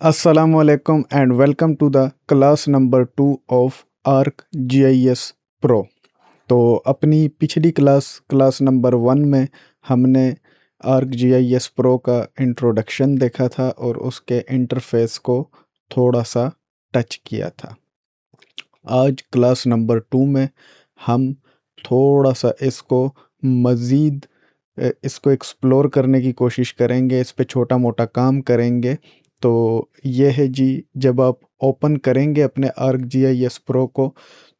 Assalamualaikum and welcome to the class number 2 of ArcGIS Pro। तो अपनी पिछली class number 1 में हमने ArcGIS Pro का इंट्रोडक्शन देखा था और उसके इंटरफेस को थोड़ा सा टच किया था। आज क्लास नंबर 2 में हम थोड़ा सा इसको मज़ीद इसको एक्सप्लोर करने की कोशिश करेंगे, इस पे छोटा मोटा काम करेंगे। तो ये है जी, जब आप ओपन करेंगे अपने ArcGIS Pro को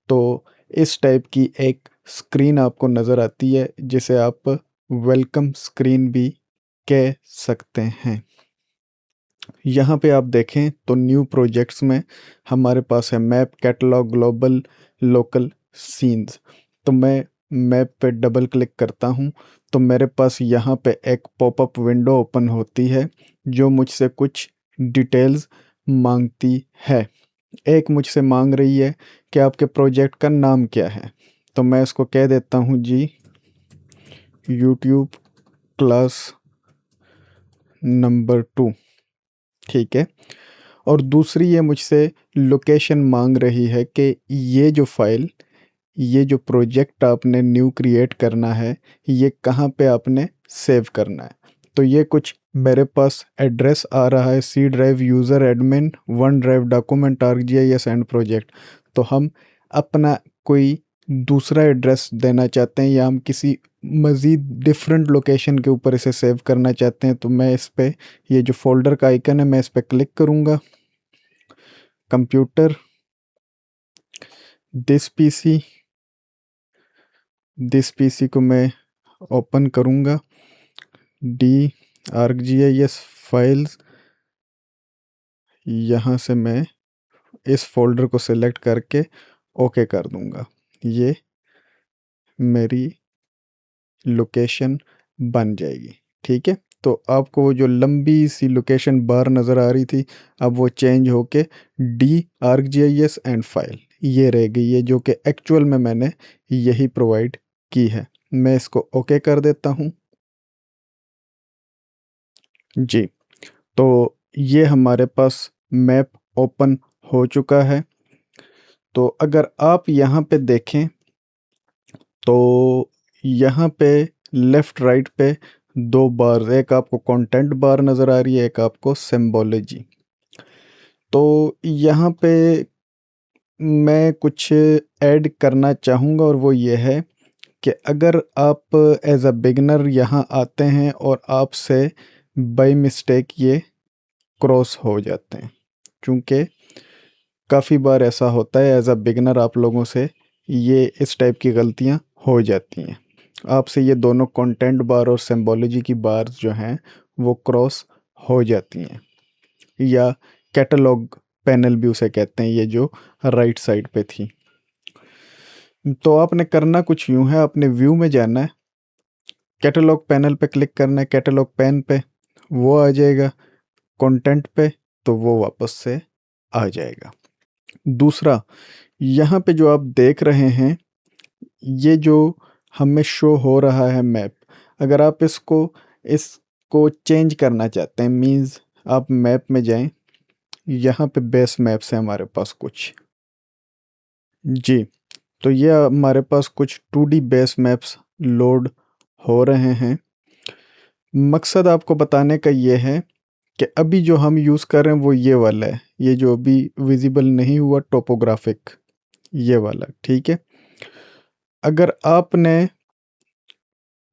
तो इस टाइप की एक स्क्रीन आपको नज़र आती है, जिसे आप वेलकम स्क्रीन भी कह सकते हैं। यहाँ पे आप देखें तो न्यू प्रोजेक्ट्स में हमारे पास है map, catalogue, global, local, scenes. तो मैं मैप पे डबल क्लिक करता हूँ तो मेरे पास यहाँ पे एक पॉपअप विंडो ओपन होती है जो मुझसे कुछ डिटेल्स मांगती है। एक मुझसे मांग रही है कि आपके प्रोजेक्ट का नाम क्या है, तो मैं इसको कह देता हूँ जी यूट्यूब क्लास नंबर 2, ठीक है। और दूसरी ये मुझसे लोकेशन मांग रही है कि ये जो फाइल, ये जो प्रोजेक्ट आपने न्यू क्रिएट करना है, ये कहाँ पे आपने सेव करना है। तो ये कुछ मेरे पास एड्रेस आ रहा है, C drive, user admin, one drive, document, ArcGIS and project. तो हम अपना कोई दूसरा एड्रेस देना चाहते हैं या हम किसी मज़ीद डिफरेंट लोकेशन के ऊपर इसे सेव करना चाहते हैं। तो मैं इस पे, ये जो फोल्डर का आइकन है, मैं इस पे क्लिक करूँगा। कंप्यूटर, दिस पीसी को मैं ओपन करूँगा। डी ArcGIS फाइल्स, यहाँ से मैं इस फोल्डर को सिलेक्ट करके ओके कर दूँगा। ये मेरी लोकेशन बन जाएगी, ठीक है। तो आपको वो जो लंबी सी लोकेशन बार नज़र आ रही थी, अब वो चेंज होके डी ArcGIS एंड फाइल ये रह गई है, जो कि एक्चुअल में मैंने यही प्रोवाइड की है। मैं इसको ओके कर देता हूँ जी। तो ये हमारे पास मैप ओपन हो चुका है। तो अगर आप यहाँ पे देखें तो यहाँ पे लेफ़्ट राइट पे दो बार, एक आपको कंटेंट बार नज़र आ रही है, एक आपको सिंबोलॉजी। तो यहाँ पे मैं कुछ ऐड करना चाहूँगा और वो ये है कि अगर आप एज अ बिगनर यहाँ आते हैं और आपसे बाय मिस्टेक ये क्रॉस हो जाते हैं, क्योंकि काफ़ी बार ऐसा होता है एज अ बिगनर आप लोगों से ये इस टाइप की गलतियाँ हो जाती हैं। आपसे ये दोनों कंटेंट बार और सिंबोलॉजी की बार जो हैं वो क्रॉस हो जाती हैं, या कैटलॉग पैनल भी उसे कहते हैं, ये जो राइट साइड पे थी। तो आपने करना कुछ यूँ है, अपने व्यू में जाना है, कैटलॉग पैनल पे क्लिक करना है, कैटलॉग पैन पे वो आ जाएगा, कंटेंट पे तो वो वापस से आ जाएगा। दूसरा, यहाँ पे जो आप देख रहे हैं, ये जो हमें शो हो रहा है मैप, अगर आप इसको चेंज करना चाहते हैं, मीन्स आप मैप में जाएं, यहाँ पे बेस मैप्स हैं हमारे पास कुछ जी। तो ये हमारे पास कुछ 2D बेस मैप्स लोड हो रहे हैं। मकसद आपको बताने का ये है कि अभी जो हम यूज़ कर रहे हैं वो ये वाला है, ये जो अभी विजिबल नहीं हुआ टोपोग्राफिक, ये वाला, ठीक है। अगर आपने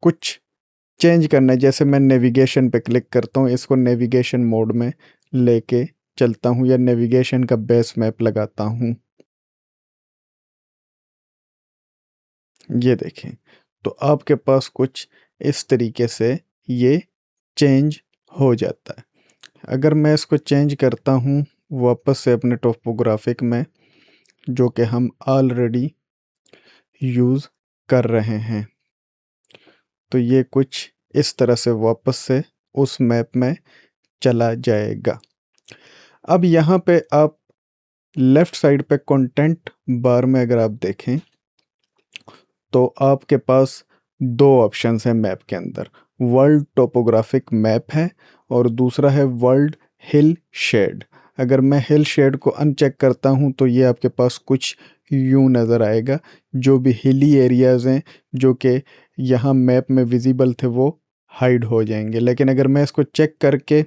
कुछ चेंज करना है, जैसे मैं नेविगेशन पे क्लिक करता हूँ, इसको नेविगेशन मोड में लेके चलता हूँ या नेविगेशन का बेस मैप लगाता हूँ, ये देखें तो आपके पास कुछ इस तरीके से ये चेंज हो जाता है। अगर मैं इसको चेंज करता हूँ वापस से अपने टोपोग्राफिक में, जो कि हम ऑलरेडी यूज़ कर रहे हैं, तो ये कुछ इस तरह से वापस से उस मैप में चला जाएगा। अब यहाँ पे आप लेफ़्ट साइड पे कंटेंट बार में अगर आप देखें तो आपके पास दो ऑप्शंस हैं मैप के अंदर, वर्ल्ड टोपोग्राफिक मैप है और दूसरा है वर्ल्ड हिल शेड। अगर मैं हिल शेड को अनचेक करता हूँ तो ये आपके पास कुछ यूँ नज़र आएगा। जो भी हिली एरियाज़ हैं जो कि यहाँ मैप में विजिबल थे वो हाइड हो जाएंगे। लेकिन अगर मैं इसको चेक करके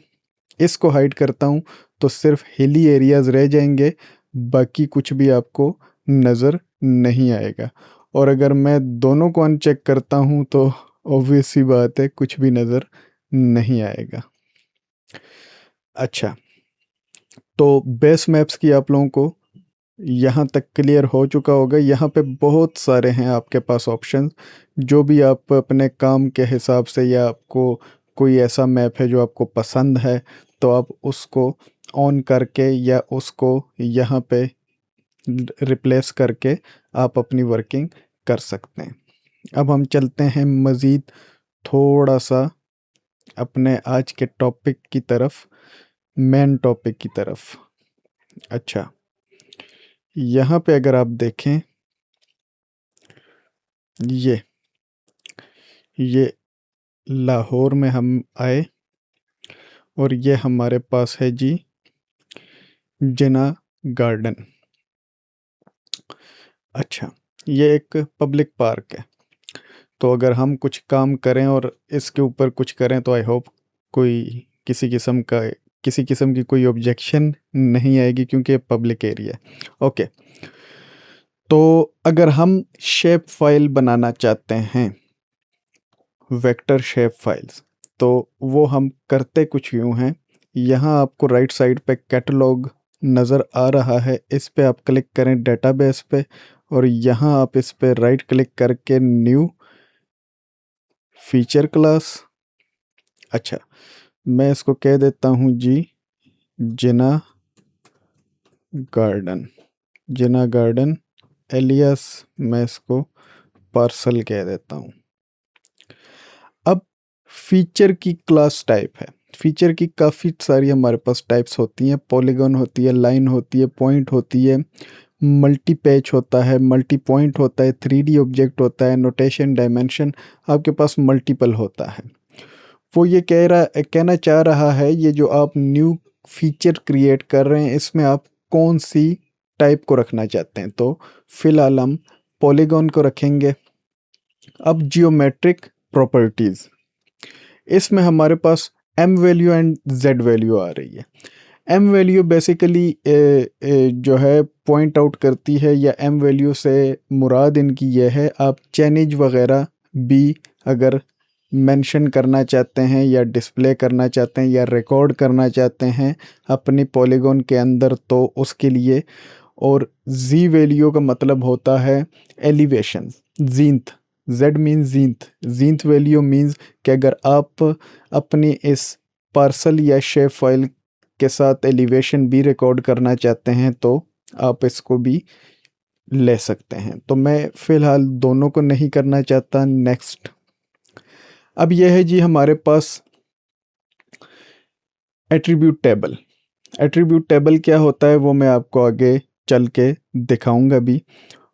इसको हाइड करता हूँ तो सिर्फ हिली एरियाज़ रह जाएंगे, बाकी कुछ भी आपको नज़र नहीं आएगा। और अगर मैं दोनों को अनचेक करता हूँ तो ऑब्वियस सी बात है कुछ भी नज़र नहीं आएगा। अच्छा, तो बेस मैप्स की आप लोगों को यहाँ तक क्लियर हो चुका होगा। यहाँ पे बहुत सारे हैं आपके पास ऑप्शन, जो भी आप अपने काम के हिसाब से या आपको कोई ऐसा मैप है जो आपको पसंद है तो आप उसको ऑन करके या उसको यहाँ पे रिप्लेस करके आप अपनी वर्किंग कर सकते हैं। अब हम चलते हैं मज़ीद थोड़ा सा अपने आज के टॉपिक की तरफ, मेन टॉपिक की तरफ। अच्छा, यहाँ पे अगर आप देखें ये लाहौर में हम आए और ये हमारे पास है जी जिना गार्डन। अच्छा, ये एक पब्लिक पार्क है। तो अगर हम कुछ काम करें और इसके ऊपर कुछ करें तो आई होप कोई किसी किस्म की कोई ऑब्जेक्शन नहीं आएगी, क्योंकि ये पब्लिक एरिया है। ओके, तो अगर हम शेप फाइल बनाना चाहते हैं, वेक्टर शेप फाइल्स, तो वो हम करते कुछ यूँ हैं। यहाँ आपको राइट साइड पे कैटलॉग नज़र आ रहा है, इस पे आप क्लिक करें डेटाबेस पे और यहाँ आप इस पे राइट क्लिक करके न्यू फीचर क्लास। अच्छा, मैं इसको कह देता हूँ जी जिना गार्डन। जिना गार्डन एलियास मैं इसको पार्सल कह देता हूँ। अब फीचर की क्लास टाइप है। फीचर की काफ़ी सारी हमारे पास टाइप्स होती हैं। पॉलीगॉन होती है, लाइन होती है, पॉइंट होती है, मल्टी पैच होता है, मल्टी पॉइंट होता है, 3D ऑब्जेक्ट होता है, नोटेशन, डायमेंशन, आपके पास मल्टीपल होता है। वो ये कहना चाह रहा है ये जो आप न्यू फीचर क्रिएट कर रहे हैं इसमें आप कौन सी टाइप को रखना चाहते हैं। तो फिलहाल हम पॉलीगॉन को रखेंगे। अब जियोमेट्रिक प्रॉपर्टीज़, इसमें हमारे पास M value and Z value आ रही है। एम वैल्यू बेसिकली जो है पॉइंट आउट करती है, या एम वैल्यू से मुराद इनकी ये है आप चैनेज वगैरह भी अगर मेंशन करना चाहते हैं या डिस्प्ले करना चाहते हैं या रिकॉर्ड करना चाहते हैं अपनी पॉलीगॉन के अंदर तो उसके लिए। और जी वैल्यू का मतलब होता है elevation, zenith. Z means zenith. Zenith value means कि अगर आप अपनी इस पार्सल या शेप फाइल के साथ एलिवेशन भी रिकॉर्ड करना चाहते हैं तो आप इसको भी ले सकते हैं। तो मैं फ़िलहाल दोनों को नहीं करना चाहता। नेक्स्ट, अब यह है जी हमारे पास एट्रीब्यूट टेबल। एट्रीब्यूट टेबल क्या होता है वो मैं आपको आगे चल के दिखाऊंगा भी।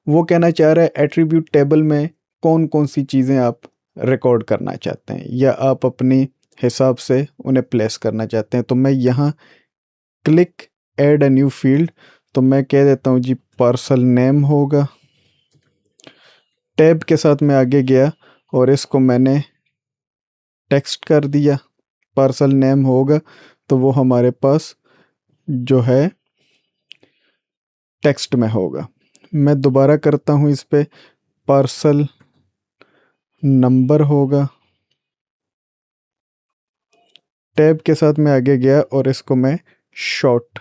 वो कहना चाह रहा है एट्रीब्यूट टेबल में कौन कौन सी चीज़ें आप रिकॉर्ड करना चाहते हैं या आप अपने हिसाब से उन्हें प्लेस करना चाहते हैं। तो मैं यहाँ click add a new field, तो मैं कह देता हूँ जी पार्सल नेम होगा। टैब के साथ मैं आगे गया और इसको मैंने टेक्स्ट कर दिया, पार्सल नेम होगा तो वो हमारे पास जो है टेक्स्ट में होगा। मैं दोबारा करता हूँ इस पे, पार्सल नंबर होगा। टैब के साथ मैं आगे गया और इसको मैं शॉर्ट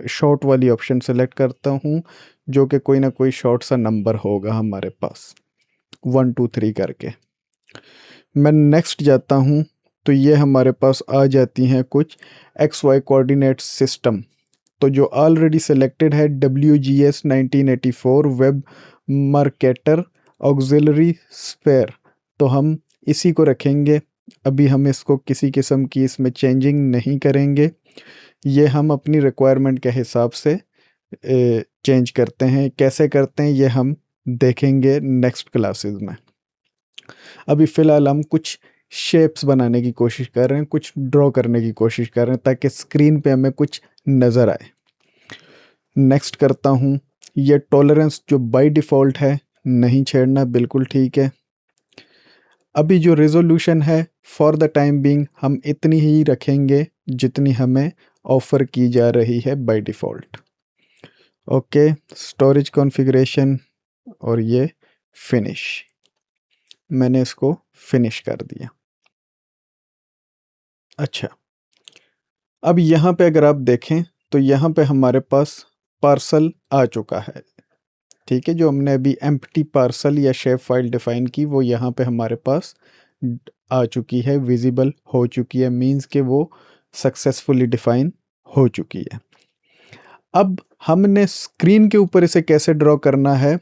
शॉर्ट वाली ऑप्शन सेलेक्ट करता हूँ, जो कि कोई ना कोई शॉर्ट सा नंबर होगा हमारे पास 1 2 3 करके। मैं नेक्स्ट जाता हूँ तो ये हमारे पास आ जाती हैं कुछ XY कोऑर्डिनेट सिस्टम। तो जो ऑलरेडी सेलेक्टेड है WGS 1984 web marketer auxiliary sphere, तो हम इसी को रखेंगे। अभी हम इसको किसी किस्म की इसमें चेंजिंग नहीं करेंगे, ये हम अपनी रिक्वायरमेंट के हिसाब से चेंज करते हैं। कैसे करते हैं ये हम देखेंगे नेक्स्ट क्लासेस में। अभी फ़िलहाल हम कुछ शेप्स बनाने की कोशिश कर रहे हैं, कुछ ड्रॉ करने की कोशिश कर रहे हैं ताकि स्क्रीन पे हमें कुछ नज़र आए। नेक्स्ट करता हूँ, ये टॉलरेंस जो बाय डिफ़ॉल्ट है नहीं छेड़ना, बिल्कुल ठीक है। अभी जो रेजोल्यूशन है फॉर द टाइम बीइंग हम इतनी ही रखेंगे जितनी हमें ऑफ़र की जा रही है by default. Okay, storage configuration और ये फिनिश, मैंने इसको फिनिश कर दिया। अच्छा, अब यहाँ पे अगर आप देखें तो यहाँ पे हमारे पास पार्सल आ चुका है। ठीक है, जो हमने अभी एम्प्टी पार्सल या शेप फाइल डिफाइन की वो यहाँ पे हमारे पास आ चुकी है, विजिबल हो चुकी है, मींस कि वो सक्सेसफुली डिफाइन हो चुकी है। अब हमने स्क्रीन के ऊपर इसे कैसे ड्रॉ करना है,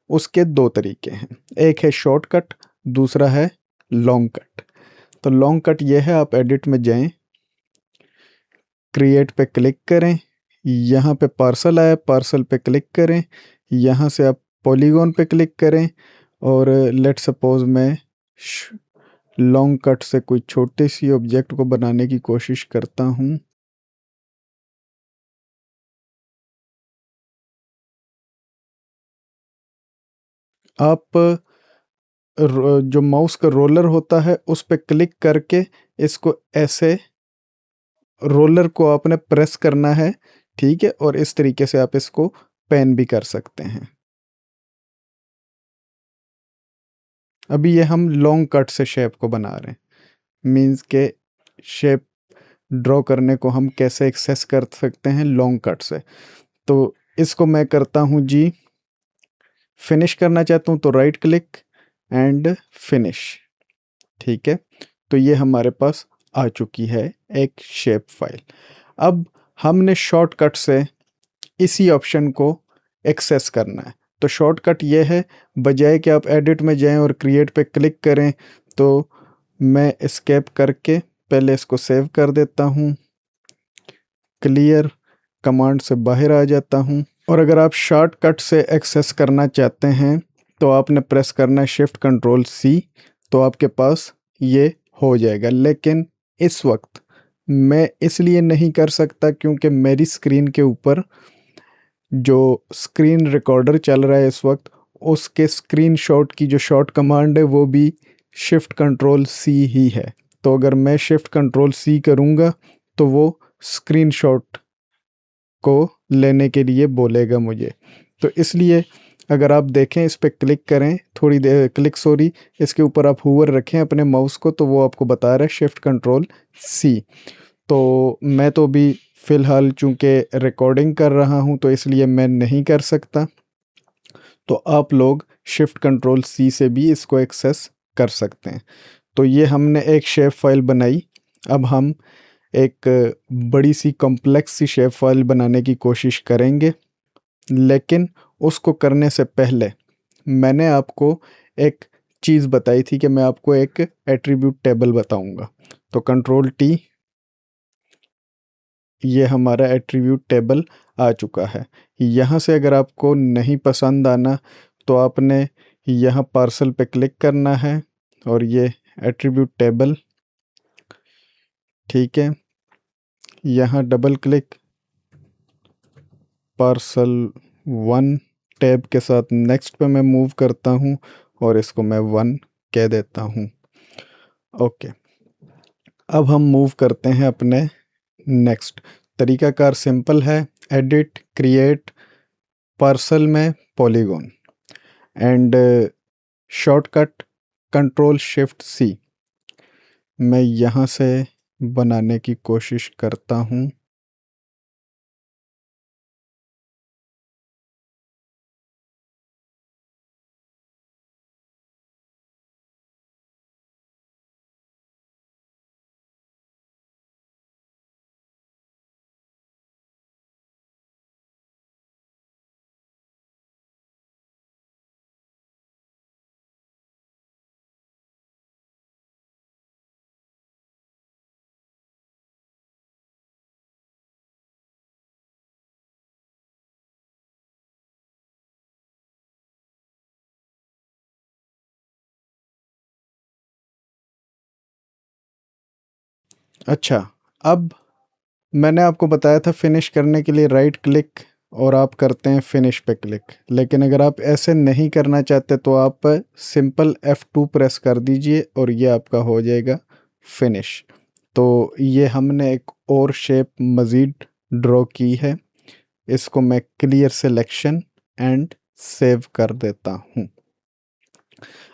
उसके दो तरीके हैं। एक है शॉर्टकट, दूसरा है लॉन्ग कट। तो लॉन्ग कट ये है, आप एडिट में जाएं, क्रिएट पे क्लिक करें, यहाँ पे पार्सल आया, पार्सल पे क्लिक करें, यहाँ से आप पॉलीगॉन पे क्लिक करें और लेट सपोज मैं लॉन्ग कट से कोई छोटी सी ऑब्जेक्ट को बनाने की कोशिश करता हूँ। आप जो माउस का रोलर होता है उस पे क्लिक करके इसको ऐसे रोलर को आपने प्रेस करना है, ठीक है, और इस तरीके से आप इसको पेन भी कर सकते हैं। अभी ये हम लॉन्ग कट से शेप को बना रहे हैं, मीन्स के शेप ड्रॉ करने को हम कैसे एक्सेस कर सकते हैं लॉन्ग कट से। तो इसको मैं करता हूँ जी, फिनिश करना चाहता हूँ तो राइट क्लिक एंड फिनिश, ठीक है। तो ये हमारे पास आ चुकी है एक शेप फाइल। अब हमने शॉर्टकट से इसी ऑप्शन को एक्सेस करना है। तो शॉर्टकट ये है, बजाय कि आप एडिट में जाएं और क्रिएट पे क्लिक करें, तो मैं एस्केप करके पहले इसको सेव कर देता हूँ, क्लियर कमांड से बाहर आ जाता हूँ। और अगर आप शॉर्टकट से एक्सेस करना चाहते हैं तो आपने प्रेस करना है शिफ्ट कंट्रोल सी, तो आपके पास ये हो जाएगा। लेकिन इस वक्त मैं इसलिए नहीं कर सकता क्योंकि मेरी स्क्रीन के ऊपर जो स्क्रीन रिकॉर्डर चल रहा है इस वक्त, उसके स्क्रीनशॉट की जो शॉट कमांड है वो भी शिफ्ट कंट्रोल सी ही है। तो अगर मैं शिफ्ट कंट्रोल सी करूँगा तो वो स्क्रीनशॉट को लेने के लिए बोलेगा मुझे। तो इसलिए अगर आप देखें, इस पे क्लिक करें, थोड़ी देर क्लिक सॉरी इसके ऊपर आप हूवर रखें अपने माउस को, तो वो आपको बता रहा है शिफ्ट कंट्रोल सी। तो मैं तो अभी फ़िलहाल चूँकि रिकॉर्डिंग कर रहा हूँ तो इसलिए मैं नहीं कर सकता। तो आप लोग शिफ्ट कंट्रोल सी से भी इसको एक्सेस कर सकते हैं। तो ये हमने एक शेप फाइल बनाई। अब हम एक बड़ी सी कॉम्प्लेक्स सी शेप फाइल बनाने की कोशिश करेंगे, लेकिन उसको करने से पहले मैंने आपको एक चीज़ बताई थी कि मैं आपको एक एट्रीब्यूट टेबल बताऊंगा। तो कंट्रोल टी, ये हमारा एट्रीब्यूट टेबल आ चुका है। यहाँ से अगर आपको नहीं पसंद आना तो आपने यहाँ पार्सल पे क्लिक करना है और ये एट्रीब्यूट टेबल, ठीक है, यहाँ double click, parcel one tab के साथ नेक्स्ट पे मैं मूव करता हूँ और इसको मैं वन कह देता हूँ। ओके, अब हम मूव करते हैं अपने नेक्स्ट। तरीकाकार सिंपल है, एडिट, क्रिएट, पार्सल में polygon and shortcut control shift C. मैं यहाँ से बनाने की कोशिश करता हूँ। अच्छा, अब मैंने आपको बताया था फिनिश करने के लिए राइट क्लिक और आप करते हैं फिनिश पे क्लिक, लेकिन अगर आप ऐसे नहीं करना चाहते तो आप सिंपल F2 प्रेस कर दीजिए और ये आपका हो जाएगा फिनिश। तो ये हमने एक और शेप मज़ीद ड्रॉ की है, इसको मैं क्लियर सिलेक्शन एंड सेव कर देता हूँ।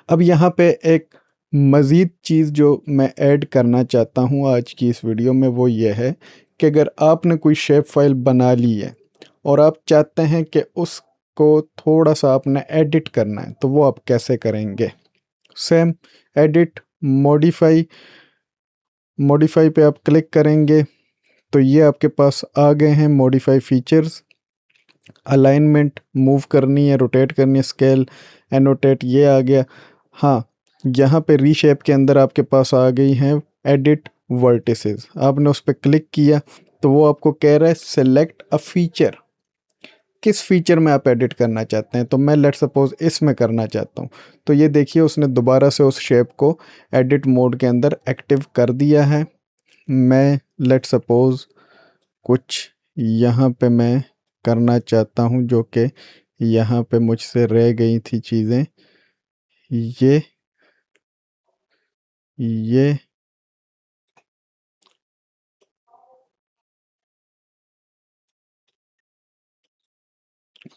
अब यहाँ पे एक मज़ीद चीज़ जो मैं ऐड करना चाहता हूँ आज की इस वीडियो में, वो ये है कि अगर आपने कोई शेप फाइल बना ली है और आप चाहते हैं कि उसको थोड़ा सा आपने एडिट करना है, तो वो आप कैसे करेंगे? सेम एडिट, मॉडिफाई, मॉडिफाई पे आप क्लिक करेंगे तो ये आपके पास आ गए हैं मॉडिफाई फीचर्स। अलाइनमेंट मूव करनी है, रोटेट करनी है, स्केल, एनोटेट, ये आ गया। हाँ, यहाँ पे रीशेप के अंदर आपके पास आ गई हैं एडिट वर्टिसेस। आपने उस पर क्लिक किया तो वो आपको कह रहा है सेलेक्ट अ फीचर, किस फीचर में आप एडिट करना चाहते हैं। तो मैं लेट सपोज इसमें करना चाहता हूँ, तो ये देखिए उसने दोबारा से उस शेप को एडिट मोड के अंदर एक्टिव कर दिया है। मैं लेट सपोज कुछ यहाँ पे मैं करना चाहता हूँ जो कि यहाँ पे मुझसे रह गई थी चीज़ें, ये ये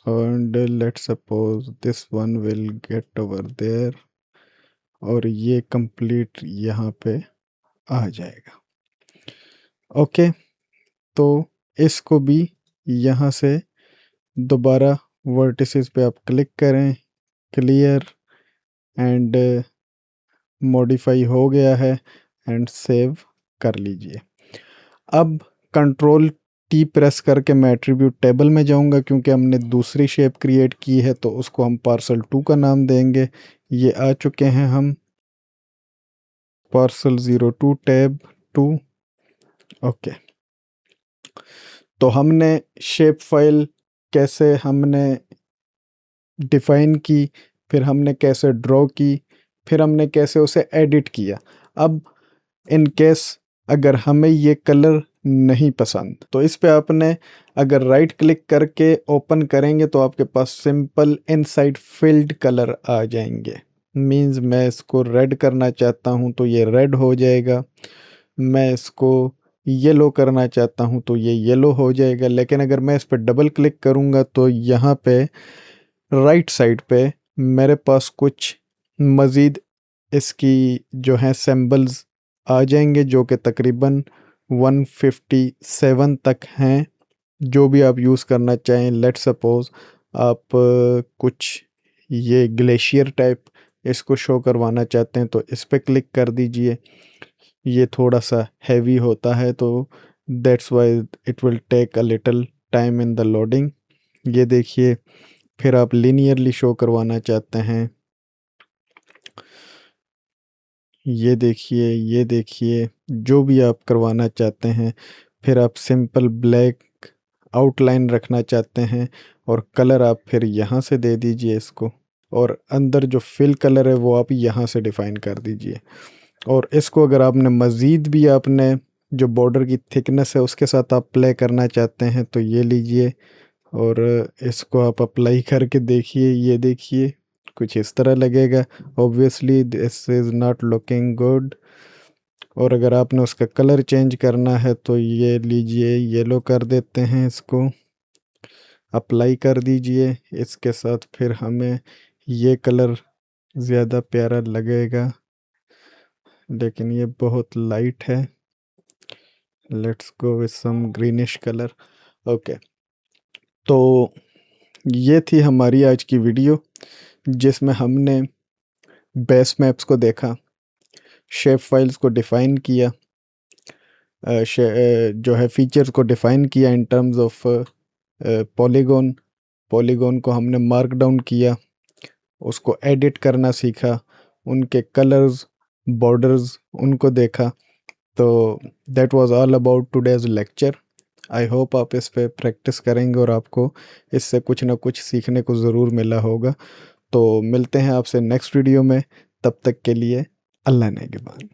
and let's suppose this one will get over there और ये कंप्लीट यहाँ पे आ जाएगा। ओके, तो इसको भी यहाँ से दोबारा वर्टिसेस पे आप क्लिक करें, क्लियर एंड मॉडिफाई हो गया है एंड सेव कर लीजिए। अब कंट्रोल टी प्रेस करके मैं एट्रीब्यूट टेबल में जाऊंगा क्योंकि हमने दूसरी शेप क्रिएट की है, तो उसको हम पार्सल 2 का नाम देंगे। ये आ चुके हैं हम पार्सल 02 टैब 2। ओके, तो हमने शेप फाइल कैसे हमने डिफ़ाइन की, फिर हमने कैसे ड्रॉ की, फिर हमने कैसे उसे एडिट किया। अब इन केस अगर हमें ये कलर नहीं पसंद, तो इस पे आपने अगर राइट क्लिक करके ओपन करेंगे तो आपके पास सिंपल इनसाइड फिल्ड कलर आ जाएंगे। मींस मैं इसको रेड करना चाहता हूँ तो ये रेड हो जाएगा, मैं इसको येलो करना चाहता हूँ तो ये येलो हो जाएगा। लेकिन अगर मैं इस पर डबल क्लिक करूँगा तो यहाँ पे राइट साइड पे मेरे पास कुछ मज़ीद इसकी जो है सिंबल्स आ जाएंगे जो कि तकरीबन 157 तक हैं, जो भी आप यूज़ करना चाहें। लेट सपोज आप कुछ ये ग्लेशियर टाइप इसको शो करवाना चाहते हैं तो इस पे क्लिक कर दीजिए। ये थोड़ा सा हैवी होता है तो that's why it will take a little time in the loading. ये देखिए, फिर आप लीनियरली शो करवाना चाहते हैं, ये देखिए, ये देखिए, जो भी आप करवाना चाहते हैं। फिर आप सिंपल ब्लैक आउटलाइन रखना चाहते हैं और कलर आप फिर यहाँ से दे दीजिए इसको, और अंदर जो फिल कलर है वो आप यहाँ से डिफ़ाइन कर दीजिए। और इसको अगर आपने मज़ीद भी आपने जो बॉर्डर की थिकनेस है उसके साथ आप प्ले करना चाहते हैं तो ये लीजिए और इसको आप अप्लाई करके देखिए। ये देखिए कुछ इस तरह लगेगा। Obviously this is not looking good. और अगर आपने उसका कलर चेंज करना है तो ये लीजिए, येलो कर देते हैं, इसको अप्लाई कर दीजिए इसके साथ। फिर हमें ये कलर ज़्यादा प्यारा लगेगा, लेकिन ये बहुत लाइट है। Let's go with some greenish colour. Okay, तो ये थी हमारी आज की वीडियो जिसमें हमने बेस मैप्स को देखा, शेप फाइल्स को डिफ़ाइन किया, जो है फीचर्स को डिफ़ाइन किया in terms of polygon. Polygon को हमने मार्क डाउन किया, उसको एडिट करना सीखा, उनके कलर्स, बॉर्डर्स उनको देखा। तो that was all about today's lecture. I hope आप इस पे प्रैक्टिस करेंगे और आपको इससे कुछ ना कुछ सीखने को ज़रूर मिला होगा। तो मिलते हैं आपसे नेक्स्ट वीडियो में, तब तक के लिए अल्लाह नेगेबान।